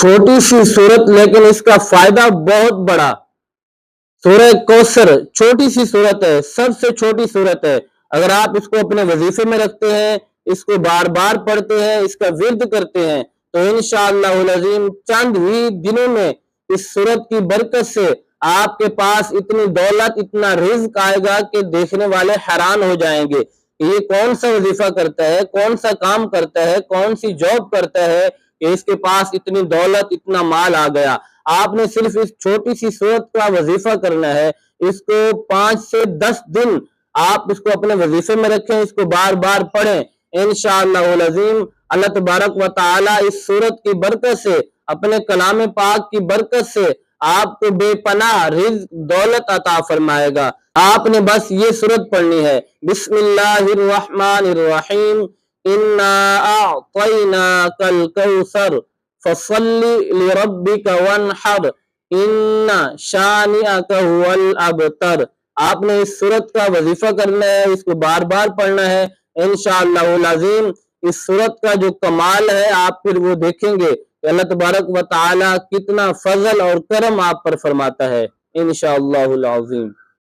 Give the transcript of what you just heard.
چھوٹی سی صورت لیکن اس کا فائدہ بہت بڑا۔ سورہ کوثر چھوٹی سی صورت ہے، سب سے چھوٹی صورت ہے۔ اگر آپ اس کو اپنے وظیفے میں رکھتے ہیں، اس کو بار بار پڑھتے ہیں، اس کا ورد کرتے ہیں، تو انشاءاللہ العظیم چند ہی دنوں میں اس صورت کی برکت سے آپ کے پاس اتنی دولت، اتنا رزق آئے گا کہ دیکھنے والے حیران ہو جائیں گے کہ یہ کون سا وظیفہ کرتا ہے، کون سا کام کرتا ہے، کون سی جاب کرتا ہے کہ اس کے پاس اتنی دولت، اتنا مال آ گیا۔ آپ نے صرف اس چھوٹی سی صورت کا وظیفہ کرنا ہے۔ اس کو 5 سے 10 دن آپ اس کو اپنے وظیفے میں رکھیں، اس کو بار بار پڑھیں، انشاءاللہ العظیم اللہ تبارک و تعالی اس صورت کی برکت سے، اپنے کلام پاک کی برکت سے آپ کو بے پناہ رزق، دولت عطا فرمائے گا۔ آپ نے بس یہ صورت پڑھنی ہے، بسم اللہ الرحمن الرحیم، انا اعطیناک الکوثر فصل لربک وانحر ان شانئک هو الابتر۔ آپ نے اس صورت کا وظیفہ کرنا ہے، اس کو بار بار پڑھنا ہے، انشاءاللہ العظیم اس صورت کا جو کمال ہے آپ پھر وہ دیکھیں گے کہ اللہ تبارک و تعالی کتنا فضل اور کرم آپ پر فرماتا ہے، انشاءاللہ العظیم۔